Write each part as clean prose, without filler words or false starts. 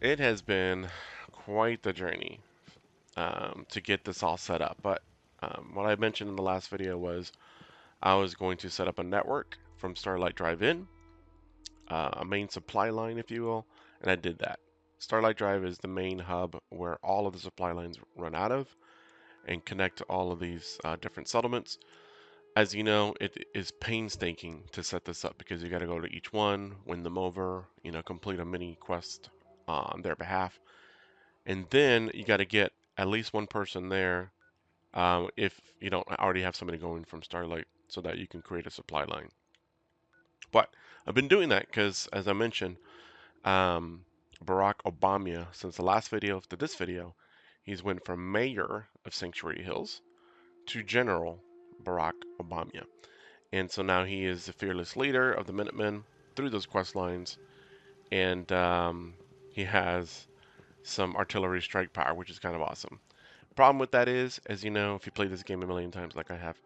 It has been quite the journey to get this all set up. But what I mentioned in the last video was I was going to set up a network from Starlight Drive in, a main supply line, if you will, and I did that. Starlight Drive is the main hub where all of the supply lines run out of and connect to all of these different settlements. As you know, it is painstaking to set this up because you got to go to each one, win them over, complete a mini quest on their behalf. And then you got to get at least one person there if you don't already have somebody going from Starlight so that you can create a supply line. But I've been doing that because, as I mentioned, um, Barack Obama, since the last video to this video, he's went from mayor of Sanctuary Hills to General Barack Obama. And so now he is the fearless leader of the Minutemen through those quest lines, and he has some artillery strike power, which is kind of awesome. Problem with that is, as you know, if you play this game a million times like I have,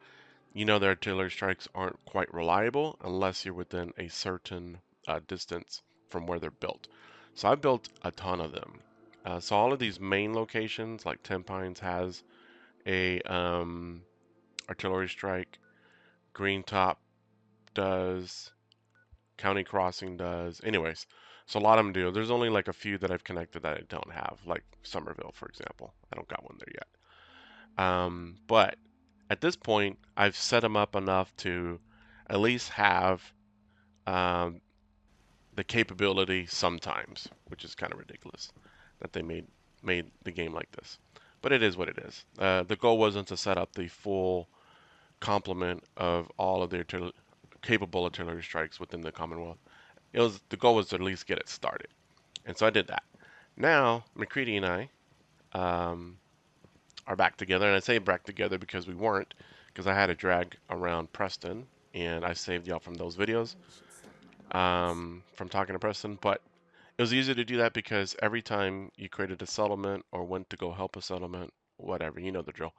you know the artillery strikes aren't quite reliable unless you're within a certain distance from where they're built. So I built a ton of them. So all of these main locations, like Ten Pines has a artillery strike, Green Top does, County Crossing does. Anyways, so a lot of them do. There's only like a few that I've connected that I don't have, like Somerville, for example. I don't got one there yet. But at this point, I've set them up enough to at least have um, the capability sometimes, which is kind of ridiculous that they made the game like this. But it is what it is. The goal wasn't to set up the full complement of all of the capable artillery strikes within the Commonwealth. The goal was to at least get it started, and so I did that. Now McCready and I um, are back together, and I say back together because we weren't, because I had to drag around Preston, and I saved y'all from those videos, from talking to Preston. But it was easy to do that because every time you created a settlement or went to go help a settlement, whatever, you know the drill.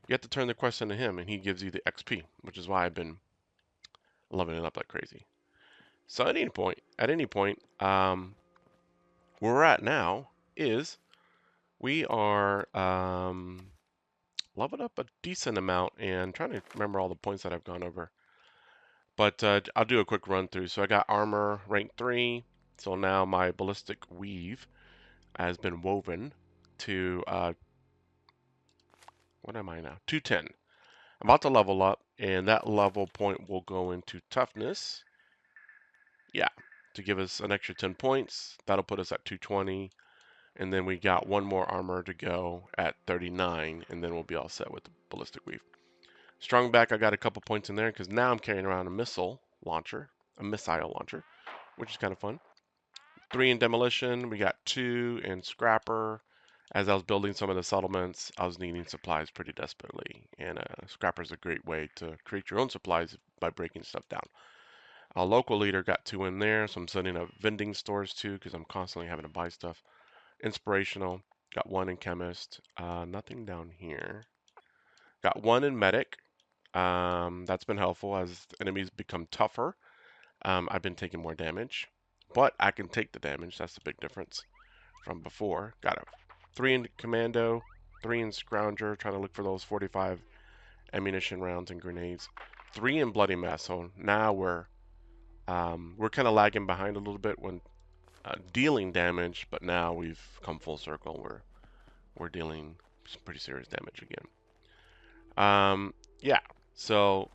You have to turn the quest into him, and he gives you the XP, which is why I've been loving it up like crazy. So at any point, where we're at now is we are leveled up a decent amount and trying to remember all the points that I've gone over. But I'll do a quick run through. So I got armor rank 3. So now my ballistic weave has been woven to, what am I now? 210. I'm about to level up, and that level point will go into toughness. Yeah, to give us an extra 10 points. That'll put us at 220. And then we got one more armor to go at 39, and then we'll be all set with the ballistic weave. Strong back, I got a couple points in there because now I'm carrying around a missile launcher, which is kind of fun. 3 in demolition, we got 2 in scrapper. As I was building some of the settlements, I was needing supplies pretty desperately, and scrapper is a great way to create your own supplies by breaking stuff down. A local leader got 2 in there, so I'm setting up vending stores too because I'm constantly having to buy stuff. Inspirational, got 1 in chemist. Nothing down here. Got 1 in medic. That's been helpful as enemies become tougher. I've been taking more damage, but I can take the damage. That's the big difference from before. Got a 3 in commando, 3 in scrounger, trying to look for those 45 ammunition rounds and grenades. 3 in bloody mess. So now we're kind of lagging behind a little bit when dealing damage, but now we've come full circle. We're dealing some pretty serious damage again. Yeah. So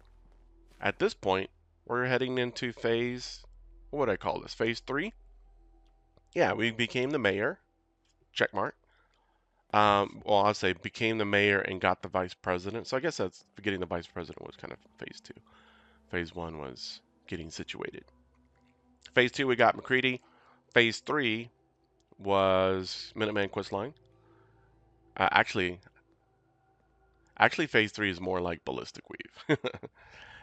at this point, we're heading into what would I call this? Phase 3? Yeah, we became the mayor. Check mark. Well, I'll say became the mayor and got the vice president. So I guess that's getting the vice president was kind of phase 2. Phase 1 was getting situated. Phase 2, we got McCready. Phase 3 was Minuteman quest line. Uh, actually, actually, phase 3 is more like ballistic weave.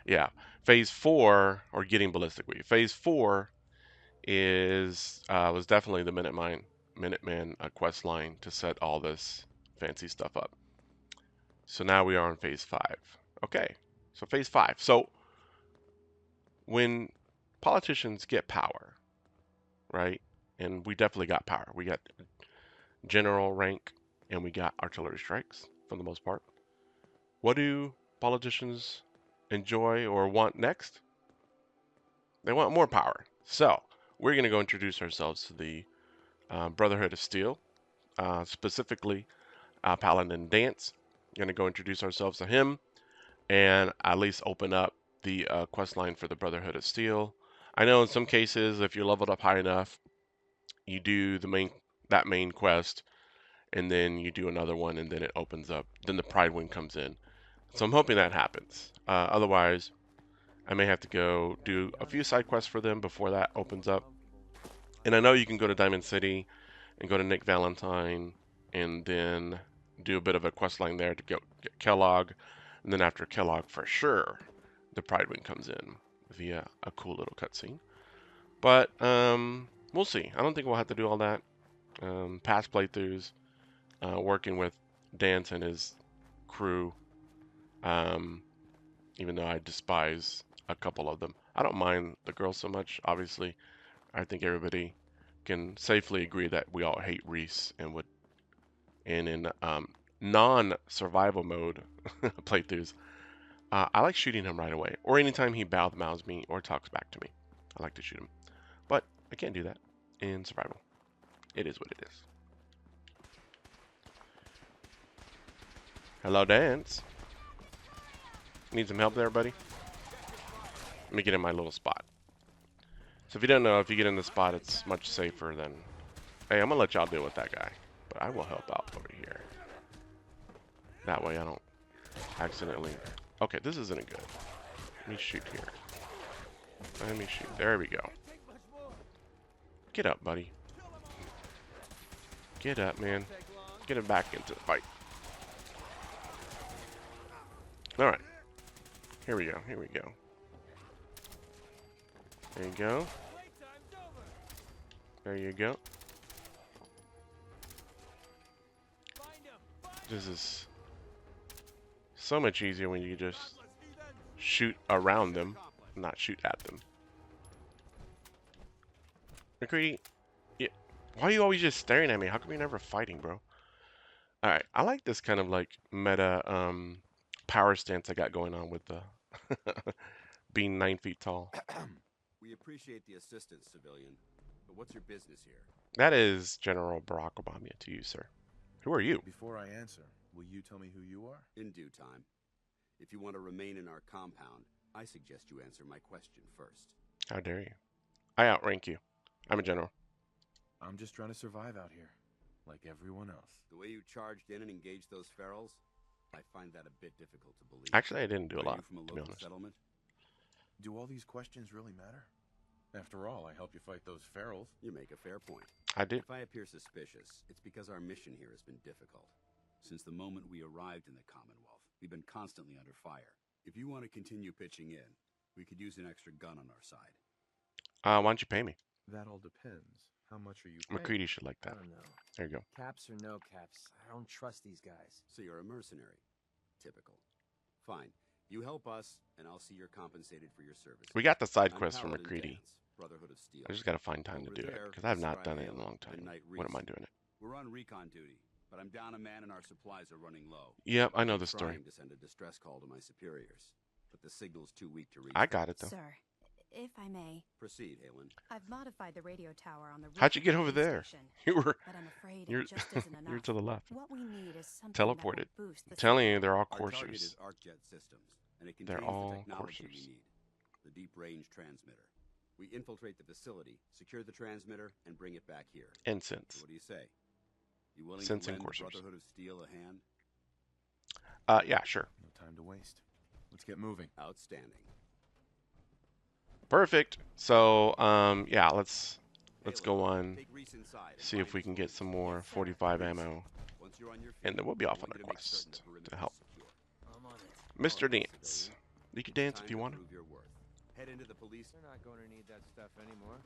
Yeah. Phase 4, or getting ballistic weave. Phase 4 was definitely the Minuteman quest line to set all this fancy stuff up. So now we are on phase 5. Okay, so phase 5. So when politicians get power, right? and we definitely got power. We got general rank, and we got artillery strikes for the most part. What do politicians enjoy or want next? They want more power. So we're going to go introduce ourselves to the Brotherhood of Steel, specifically Paladin Dance. We're going to go introduce ourselves to him and at least open up the quest line for the Brotherhood of Steel. I know in some cases, if you're leveled up high enough, you do that main quest, and then you do another one, and then it opens up. Then the Pride Wing comes in. So I'm hoping that happens. Otherwise, I may have to go do a few side quests for them before that opens up. And I know you can go to Diamond City and go to Nick Valentine, and then do a bit of a quest line there to get Kellogg. And then after Kellogg, for sure, the Pride Wing comes in via a cool little cutscene. But we'll see. I don't think we'll have to do all that. Past playthroughs, working with Dance and his crew, even though I despise a couple of them. I don't mind the girls so much, obviously. I think everybody can safely agree that we all hate Reese and would, and in non-survival mode playthroughs, I like shooting him right away, or anytime he mouths me or talks back to me. I like to shoot him, but I can't do that in survival. It is what it is. Hello, Dance. Need some help there, buddy? Let me get in my little spot. So if you don't know, if you get in the spot, it's much safer than... Hey, I'm gonna let y'all deal with that guy, but I will help out over here. That way I don't accidentally... Okay, this isn't good. Let me shoot here. Let me shoot. There we go. Get up, buddy. Get up, man. Get him back into the fight. Alright. Here we go. Here we go. There you go. There you go. This is so much easier when you just shoot around them, not shoot at them. McCready, yeah, why are you always just staring at me? How come you're never fighting, bro? Alright, I like this kind of like meta power stance I got going on with the being 9 feet tall. We appreciate the assistance, civilian, but what's your business here? That is General Barack Obama to you, sir. Who are you? Before I answer, will you tell me who you are? In due time. If you want to remain in our compound, I suggest you answer my question first. How dare you? I outrank you. I'm a general. I'm just trying to survive out here, like everyone else. The way you charged in and engaged those ferals, I find that a bit difficult to believe. Actually, I didn't do a Are lot, you from a to be local honest. settlement? Do all these questions really matter? After all, I help you fight those ferals. You make a fair point. I did. If I appear suspicious, it's because our mission here has been difficult. Since the moment we arrived in the Commonwealth, we've been constantly under fire. If you want to continue pitching in, we could use an extra gun on our side. Why don't you pay me? That all depends. How much are you paying? McCready should like I that. don't know. There you go. Caps or no caps, I don't trust these guys. So you're a mercenary. Typical. Fine. You help us, and I'll see you're compensated for your service. We got the side I'm quest from Paladin McCready. Dance, Brotherhood of Steel. I just gotta find time to Over do it, there, because I have not done Scribe it in a Halo long time. and Knight When am I Reese. doing it? We're on recon duty, but I'm down a man and our supplies are running low. Yep, I know I'm the story. trying to send a distress call to my superiors, but the signal's too weak to reach I them. got it, though. Sir, if I may, Proceed, Halen. I've modified the radio tower on the roof How'd you of get the over police there? station, You were... but I'm afraid You're, it just isn't enough. you're to the left. What we need is something Teleported. that will boost the Telling you, signal. they're all Our target coursers. is ArcJet Systems, and it They're contains all the technology coursers. we need. The deep-range transmitter. We infiltrate the facility, secure the transmitter, and bring it back here. So Incense. what do you say? You willing Sense to and lend coursers. Brotherhood of Steel a hand? Yeah, sure. No time to waste. Let's get moving. Outstanding. Perfect. So, yeah, let's Halen, go on. take Reese inside and See if find we his can get soldiers. some more Yes, sir. 45 Reese, ammo. Once you're on your feet, And then we'll be off I on want a you to make certain quest the perimeter to is help. secure. I'm on it. Mr. All right, Dance. civilian. You can dance Time if you to want to. prove your worth. Head into the police. They're not going to need that stuff anymore.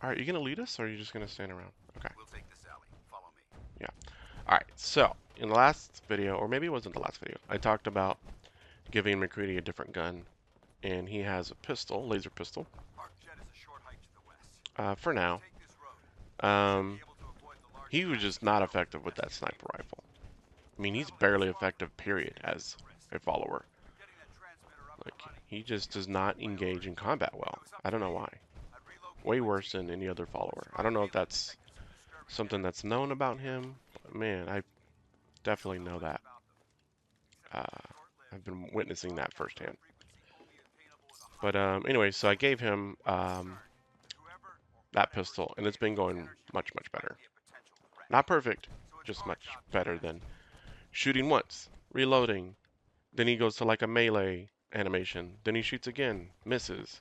Alright, you gonna lead us, or are you just gonna stand around? Okay. We'll take this alley. Follow me. Alright, so, in the last video, or maybe it wasn't the last video, I talked about giving McCready a different gun, and he has a pistol, laser pistol, ArcJet is a short hike to the west. for now. Take this He was just not effective with that sniper rifle. I mean, he's barely effective, period, as a follower. Like, he just does not engage in combat well. I don't know why. Way worse than any other follower. I don't know if that's something that's known about him, but man, I definitely know that. I've been witnessing that firsthand. But anyway, so I gave him that pistol, and it's been going much, much better. Not perfect, just much better than shooting once, reloading, then he goes to like a melee animation, then he shoots again, misses.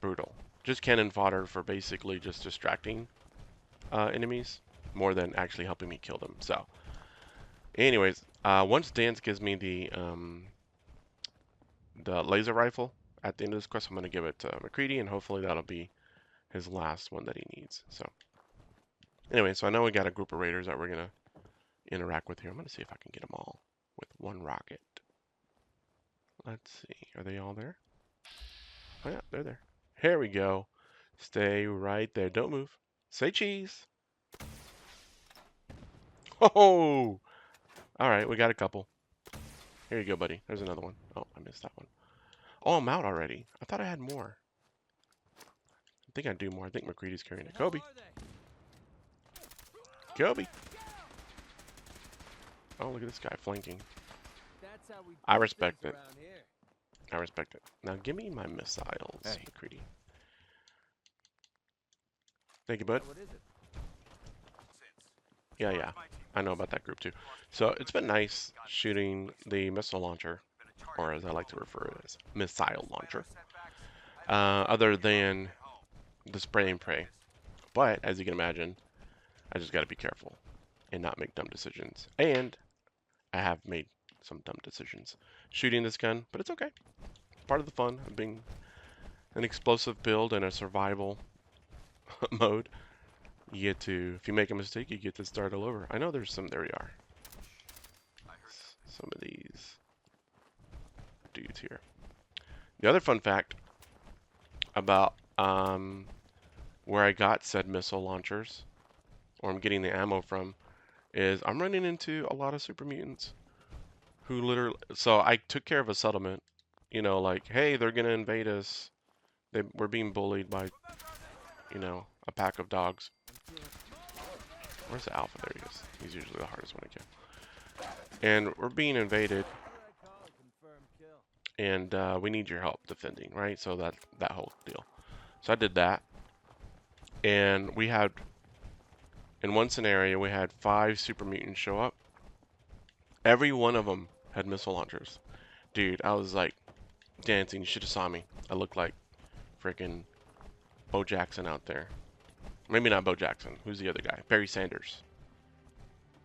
Brutal. Just cannon fodder for basically just distracting enemies more than actually helping me kill them. So, anyways, once Dance gives me the laser rifle at the end of this quest, I'm going to give it to McCready, and hopefully that'll be his last one that he needs. So, anyway, so I know we got a group of raiders that we're going to interact with here. I'm going to see if I can get them all with one rocket. Let's see. Are they all there? Oh, yeah, they're there. Here we go. Stay right there. Don't move. Say cheese. Oh! All right, we got a couple. Here you go, buddy. There's another one. Oh, I missed that one. Oh, I'm out already. I thought I had more. I think I do more. I think McCready's carrying it. Kobe. Kobe. Oh, look at this guy flanking. I respect it. I respect it. Now give me my missiles, hey. McCready. Thank you, bud. Yeah. I know about that group too. So it's been nice shooting the missile launcher, or as I like to refer it as, missile launcher, other than the spray and pray. But as you can imagine, I just got to be careful and not make dumb decisions. And I have made some dumb decisions shooting this gun, but it's okay. Part of the fun of being an explosive build in a survival mode. You get to, if you make a mistake, you get to start all over. I know there's some, there we are. Some of these dudes here. The other fun fact about where I got said missile launchers, or I'm getting the ammo from, is I'm running into a lot of super mutants who literally, so I took care of a settlement, you know, like, hey, they're gonna invade us. We're being bullied by, you know, a pack of dogs. Where's the alpha? There he is. He's usually the hardest one to kill. And we're being invaded, and we need your help defending, right? So that whole deal. So I did that, and we had, in one scenario, we had 5 super mutants show up. Every one of them had missile launchers. Dude, I was like dancing. You should have saw me. I looked like freaking Bo Jackson out there. Maybe not Bo Jackson. Who's the other guy? Barry Sanders.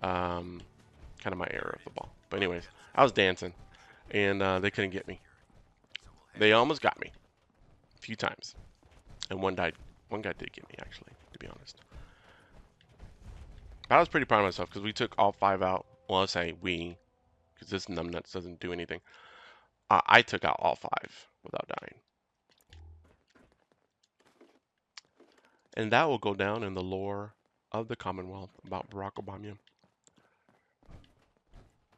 Kind of my era of football. But anyways, I was dancing, and they couldn't get me. They almost got me a few times, and one died. One guy did get me, actually, to be honest. But I was pretty proud of myself because we took all 5 out. Well, let's say we, because this numbnuts doesn't do anything. I took out all 5 without dying. And that will go down in the lore of the Commonwealth about Barack Obama.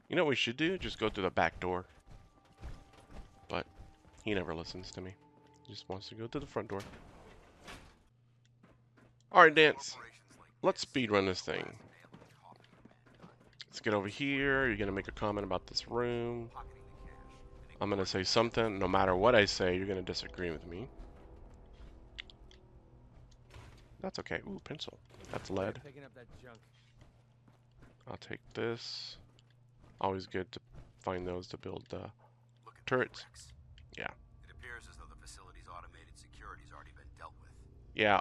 You know what we should do? Just go through the back door. But he never listens to me. He just wants to go to the front door. Alright, Dance. Let's speedrun this thing. Let's get over here. You're going to make a comment about this room. I'm going to say something. No matter what I say, you're going to disagree with me. That's okay. Ooh, pencil. That's lead. I'll take this. Always good to find those to build turrets. Yeah. It appears as though the facility's automated security's already been dealt with. Yeah.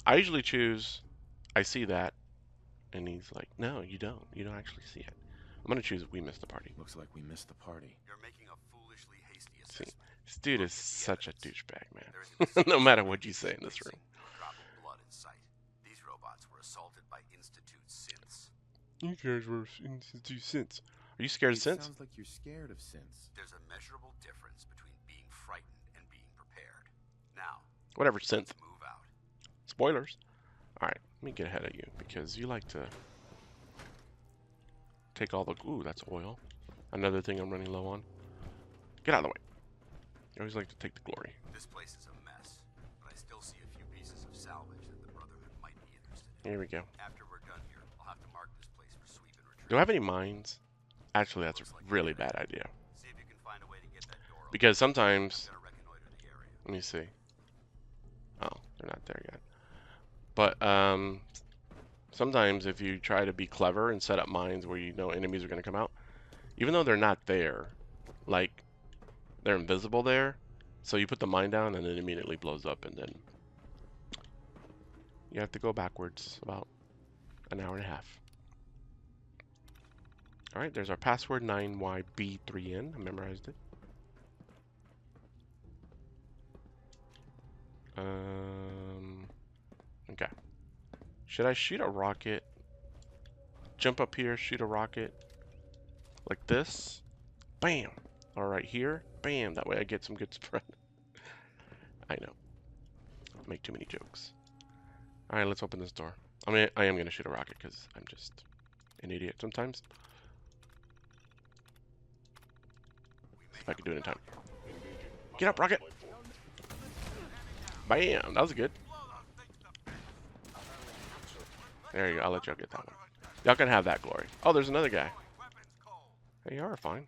I usually choose, I see that, and he's like, no, you don't. You don't actually see it. I'm gonna choose we missed the party. Looks like we missed the party. You're making a foolishly hasty See, assessment. this dude is such a douchebag, man. No matter what you say in this room. Drop of blood in sight. These robots were assaulted by Institute synths. You guys were Institute synths. Are you scared of synths? Sounds like you're scared of synths. There's a measurable difference between being frightened and being prepared. Now, Whatever, synth. move out. Spoilers. Alright, let me get ahead of you because you like to take all the... Ooh, that's oil. Another thing I'm running low on. Get out of the way. I always like to take the glory. This place is a mess, but I still see a few pieces of salvage that the Brotherhood might be interested in. Here we go. After we're done here, I'll have to mark this place for sweep and retrieve. Do I have any mines? Actually, that's a really bad idea. See if you can find a way to get that door open. Because sometimes... I'm gonna reconnoiter the area. Let me see. Oh, they're not there yet. But, sometimes if you try to be clever and set up mines where you know enemies are going to come out, even though they're not there, like, they're invisible there, so you put the mine down and it immediately blows up, and then you have to go backwards about an hour and a half. Alright, there's our password, 9YB3N. I memorized it. Okay. Should I shoot a rocket? Jump up here, shoot a rocket. Like this. Bam! Or right here. Bam! That way I get some good spread. I know. I make too many jokes. Alright, let's open this door. I mean, I am going to shoot a rocket because I'm just an idiot sometimes. See if I can do it in time. Get up, rocket! Bam! That was good. There you go. I'll let y'all get that one. Y'all can have that glory. Oh, there's another guy. Hey, you are fine.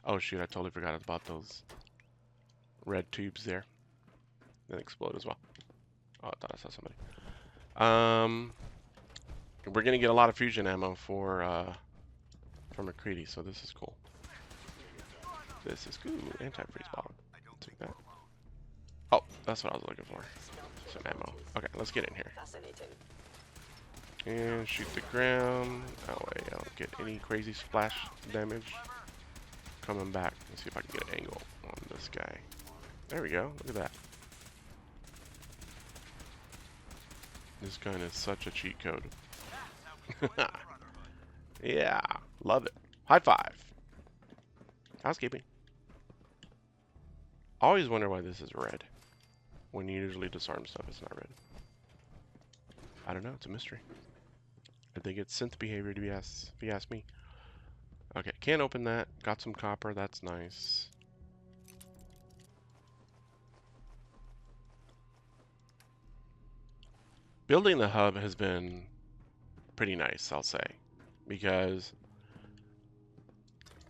Oh, shoot. I totally forgot about those red tubes there. Then explode as well. Oh, I thought I saw somebody. We're going to get a lot of fusion ammo for McCready, so this is cool. This is cool. Anti-freeze bottle. Take that. Oh, that's what I was looking for. Some ammo. Okay, let's get in here. And shoot the ground. That way I don't get any crazy splash damage. Coming back. Let's see if I can get an angle on this guy. There we go. Look at that. This gun is such a cheat code. Yeah. Love it. High five. Housekeeping. I always wonder why this is red. When you usually disarm stuff, it's not red. I don't know. It's a mystery. I think it's synth behavior, if you ask me. Okay, can't open that. Got some copper. That's nice. Building the hub has been pretty nice, I'll say. Because,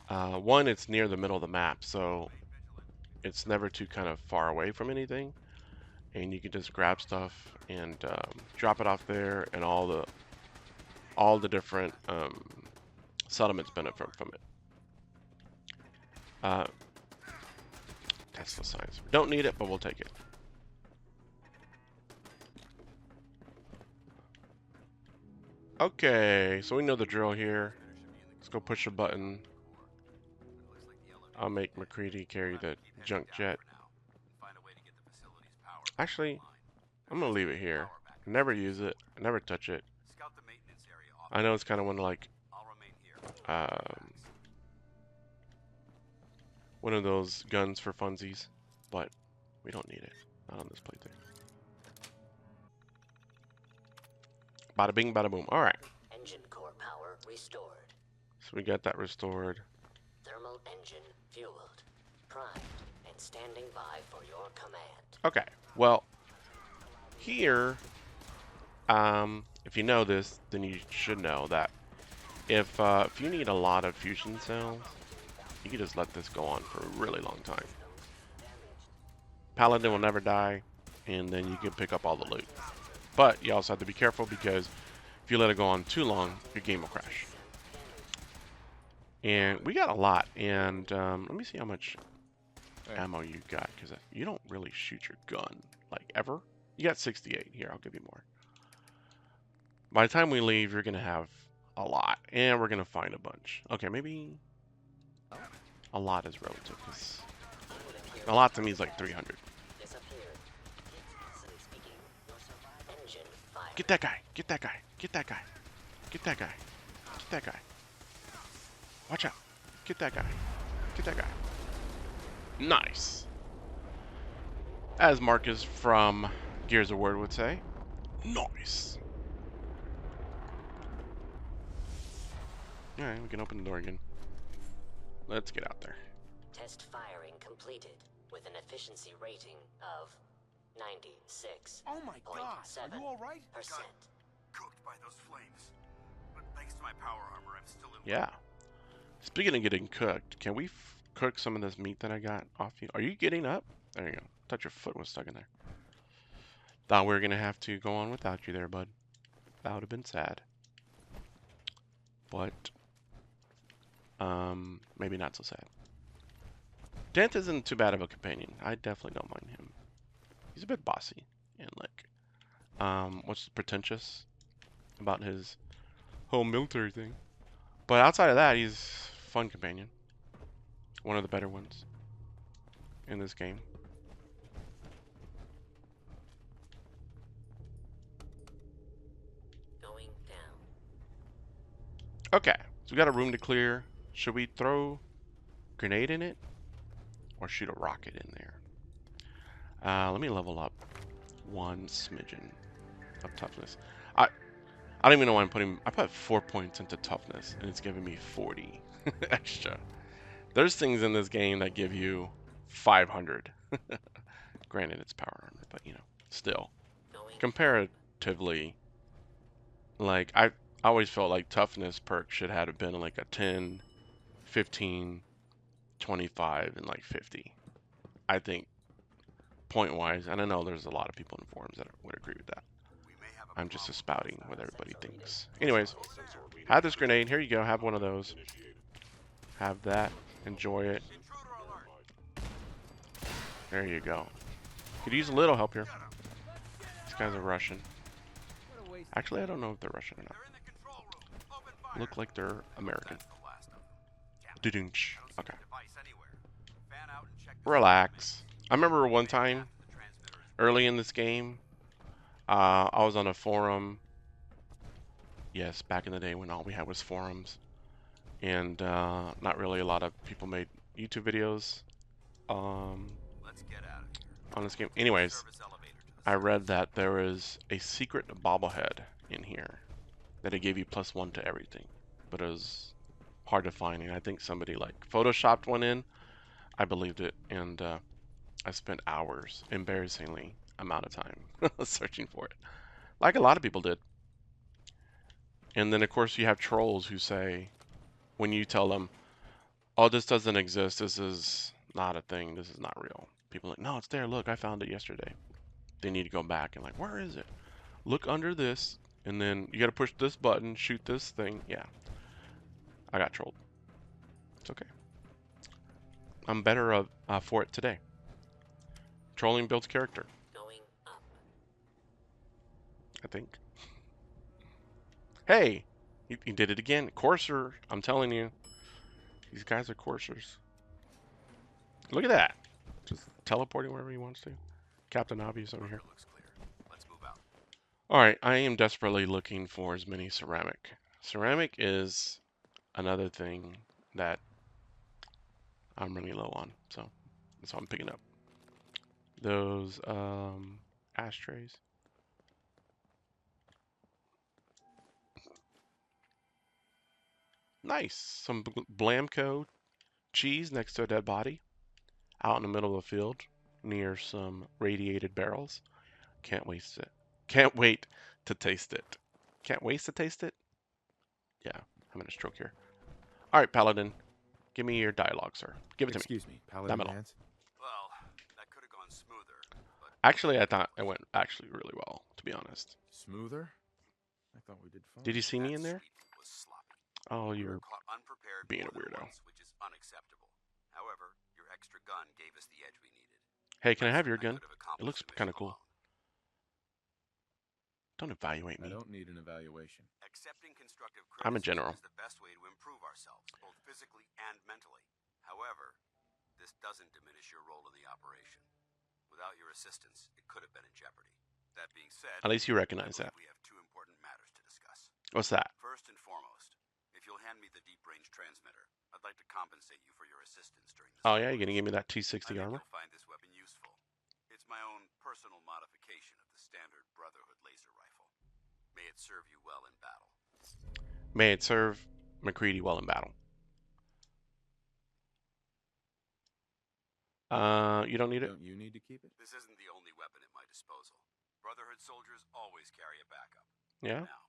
one, it's near the middle of the map, so it's never too kind of far away from anything. And you can just grab stuff and drop it off there, and all the different settlements benefit from it. Tesla science. Don't need it, but we'll take it. Okay, so we know the drill here. Let's go push a button. I'll make McCready carry the junk jet. Actually, I'm gonna leave it here. Never use it. Never touch it. I know it's kind of one of those guns for funsies, but we don't need it. Not on this playthrough. Bada bing, bada boom. All right. Engine core power restored. So we got that restored. Thermal engine fueled, primed, and standing by for your command. Okay. Well, here, if you know this, then you should know that if you need a lot of fusion cells, you can just let this go on for a really long time. Paladin will never die, and then you can pick up all the loot. But you also have to be careful because if you let it go on too long, your game will crash. And we got a lot, and let me see how much ammo you got, because you don't really shoot your gun, like, ever. You got 68. Here, I'll give you more. By the time we leave, you're going to have a lot, and we're going to find a bunch. Okay, maybe a lot is relative, because a lot to me is like 300. Get that guy. Get that guy. Get that guy. Get that guy. Get that guy. Watch out. Get that guy. Get that guy. Nice. As Marcus from Gears of War would say, Nice. Alright, we can open the door again. Let's get out there. Test firing completed with an efficiency rating of 96.7%. Oh my God! Are you all right? Cooked by those flames. But thanks to my power armor, I'm still in. Yeah. Speaking of getting cooked, can we cook some of this meat that I got off you? Are you getting up? There you go. Thought your foot was stuck in there. Thought we were gonna have to go on without you there, bud. That would have been sad. But maybe not so sad. Dent isn't too bad of a companion. I definitely don't mind him. He's a bit bossy and like what's pretentious about his whole military thing. But outside of that, he's a fun companion. One of the better ones in this game. Going down. Okay, so we got a room to clear. Should we throw a grenade in it or shoot a rocket in there? Let me level up one smidgen of toughness. I don't even know why I'm putting. I put 4 points into toughness and it's giving me 40 extra. There's things in this game that give you 500. Granted, it's power armor, but you know, still comparatively, like I always felt like toughness perk should have been like a 10, 15, 25, and like 50. I think point wise, and I know there's a lot of people in forums that would agree with that. I'm just spouting what everybody thinks. Anyways, have this grenade. Here you go. Have one of those. Have that. Enjoy it. There you go. Could use a little help here. These guys are Russian. Actually, I don't know if they're Russian or not. Look like they're American. Dudunch. Okay. Relax. I remember one time early in this game, I was on a forum. Yes, back in the day when all we had was forums, and not really a lot of people made YouTube videos on this game. Anyways, I read that there was a secret bobblehead in here that it gave you +1 to everything, but it was hard to find, and I think somebody like photoshopped one in. I believed it, and I spent hours, embarrassingly amount of time, searching for it, like a lot of people did. And then of course you have trolls who say, when you tell them, oh, this doesn't exist, this is not a thing, this is not real, people are like, no, it's there, look, I found it yesterday. They need to go back and like, where is it? Look under this, and then you gotta push this button, shoot this thing. Yeah, I got trolled. It's okay. I'm better for it today. Trolling builds character, Going up. I think. Hey, he did it again. Courser, I'm telling you. These guys are coursers. Look at that. Just teleporting wherever he wants to. Captain Obvious over here. Alright, I am desperately looking for as many ceramic. Ceramic is another thing that I'm really low on, so that's what I'm picking up. Those ashtrays. Nice. Some Blamco cheese next to a dead body out in the middle of the field near some radiated barrels. Can't waste it. Can't wait to taste it. Can't waste to taste it? Yeah, having a stroke here. Alright, Paladin. Give me your dialogue, sir. Give it to me. Excuse me, Paladin Dámelo. Vance. Well, that could have gone smoother, but Actually, I thought it went actually really well, to be honest. Smoother? I thought we did fine. Did you see me in there? sweep was sloppy. Oh, We were you're caught unprepared being a more than weirdo. once, which is unacceptable. However, your extra gun gave us the edge we needed. Hey, can I have your I gun? could have It accomplished looks the kind of mission cool. alone. Don't evaluate I me. don't need an evaluation. Accepting constructive I'm a criticism general. is the best way to improve ourselves, both physically and mentally. However, this doesn't diminish your role in the operation. Without your assistance, it could have been in jeopardy. That being said, At least you I recognize believe that. we have two important matters to discuss. What's that? First and foremost, if you'll hand me the deep-range transmitter, I'd like to compensate you for your assistance during this Oh yeah, you're gonna operation. give me that I T60 think armor? you'll find this weapon useful. It's my own personal modification of the standard Brotherhood laser rifle. serve you well in battle. May it serve McCready well in battle. You don't need it? Don't you need to keep it? This isn't the only weapon at my disposal. Brotherhood soldiers always carry a backup. Yeah? Now,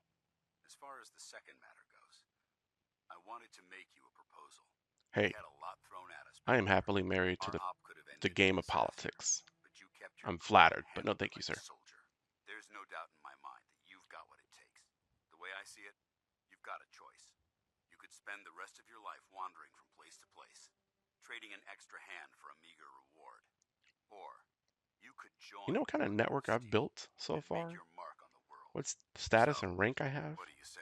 as far as the second matter goes, I wanted to make you a proposal. Hey, We had a lot thrown at us. I am happily married to Our op could have the ended game in of disaster, politics. but you kept your I'm group flattered, and but no handled thank it you, like sir. a soldier. There's no doubt in my mind that you've got what it takes. The way I see it, you've got a choice. You could spend the rest of your life wandering from place to place, trading an extra hand for a meager reward. Or you could join You know what kind of network I've built so and far? make your mark on the world. What's the status So, and rank I have? what do you say?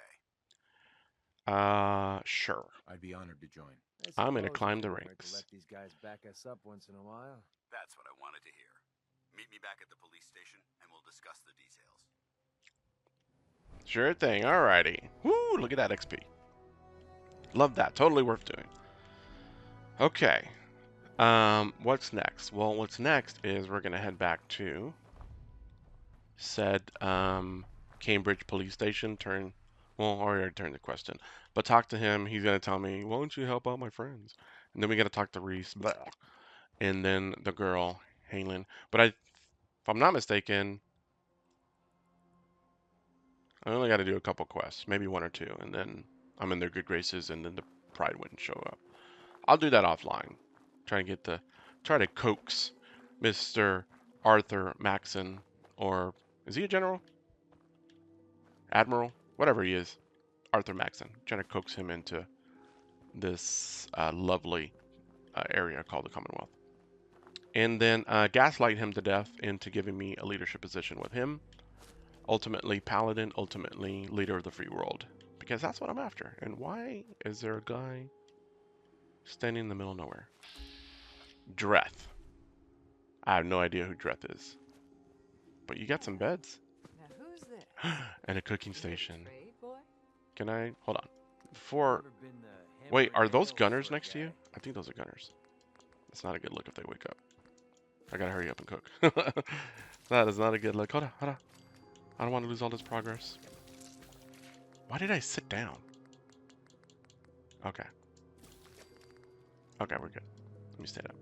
Sure. I'd be honored to join. I I'm gonna suppose climb it the couldn't hurt to ranks. let these guys back us up once in a while. That's what I wanted to hear. Meet me back at the police station and we'll discuss the details. Sure thing. Alrighty. Woo! Look at that XP. Love that. Totally worth doing. Okay. What's next? Well, what's next is we're gonna head back to said Cambridge Police Station. Well, I already turned the question, but talk to him. He's gonna tell me, "Why don't you help out my friends?" And then we gotta talk to Reese, blah, and then the girl, Halen. But if I'm not mistaken, I only got to do a couple quests, maybe one or two, and then I'm in their good graces, and then the Pride wouldn't show up. I'll do that offline. Try to coax Mr. Arthur Maxon, or is he a general? Admiral? Whatever he is. Arthur Maxon. Trying to coax him into this lovely area called the Commonwealth. And then gaslight him to death into giving me a leadership position with him. Ultimately Paladin, ultimately leader of the free world. Because that's what I'm after. And why is there a guy standing in the middle of nowhere? Dreth. I have no idea who Dreth is. But you got some beds. Now who's this? And a cooking You here to station. trade, boy? Can I? Hold on. Before... Ever been the hammer Wait, and are those nails gunners sort of next to you? guy? I think those are gunners. That's not a good look if they wake up. I gotta hurry up and cook. That is not a good look. Hold on, hold on. I don't want to lose all this progress. Why did I sit down? Okay. Okay, we're good. Let me stand up.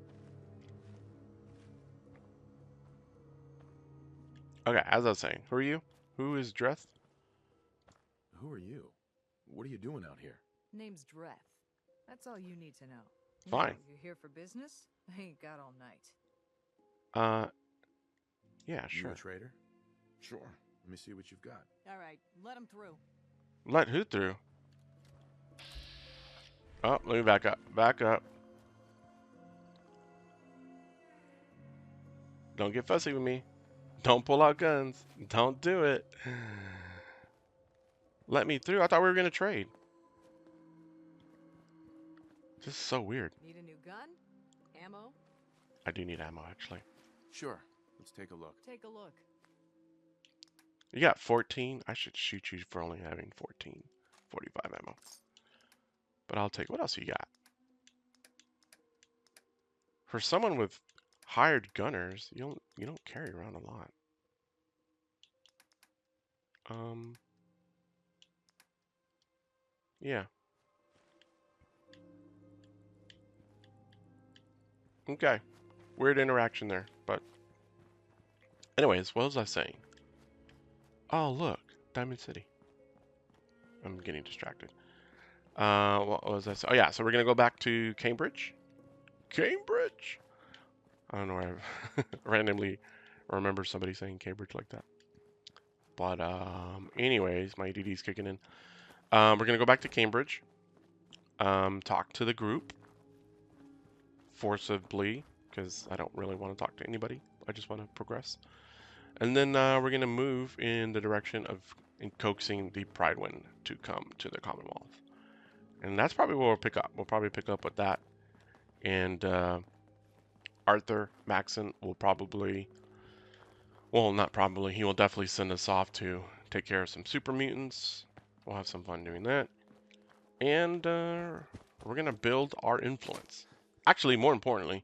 Okay, as I was saying, who are you? Who is Dreth? Who are you? What are you doing out here? Name's Dreth. That's all you need to know. Fine. Now, you here for business? I ain't got all night. Yeah, You sure. a trader? Sure. Let me see what you've got. All right, let him through. Let who through? Oh, let me back up. Back up. Don't get fussy with me. Don't pull out guns. Don't do it. Let me through. I thought we were gonna trade. This is so weird. Need a new gun? Ammo? I do need ammo, actually. Sure. Let's take a look. Take a look. You got 14? I should shoot you for only having 14. 45 ammo. But I'll take... What else you got? For someone with hired gunners, you don't carry around a lot. Yeah. Okay. Weird interaction there, but anyways, what was I saying? Oh, look, Diamond City. I'm getting distracted. What was I saying? Oh yeah, so we're gonna go back to Cambridge. Cambridge. I don't know why I randomly remember somebody saying Cambridge like that. But anyways, my ADD's kicking in. We're gonna go back to Cambridge. Talk to the group forcibly because I don't really want to talk to anybody. I just want to progress. And then we're gonna move in the direction of coaxing the Pride Wind to come to the Commonwealth. And that's probably where we'll pick up. We'll probably pick up with that. And Arthur Maxon will probably, well, not probably, he will definitely send us off to take care of some super mutants. We'll have some fun doing that. And we're going to build our influence. Actually, more importantly,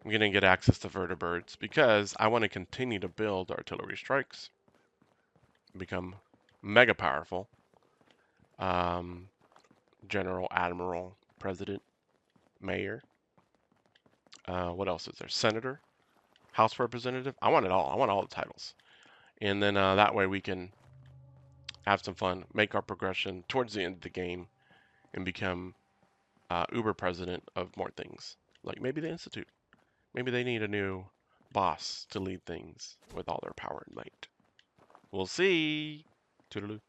I'm going to get access to vertibirds because I want to continue to build artillery strikes, become mega powerful. General, admiral, president, mayor. What else is there? Senator, House representative. I want it all. I want all the titles. And then that way we can have some fun, make our progression towards the end of the game, and become Uber president of more things. Like maybe the Institute. Maybe they need a new boss to lead things with all their power and might. We'll see. Toodaloo.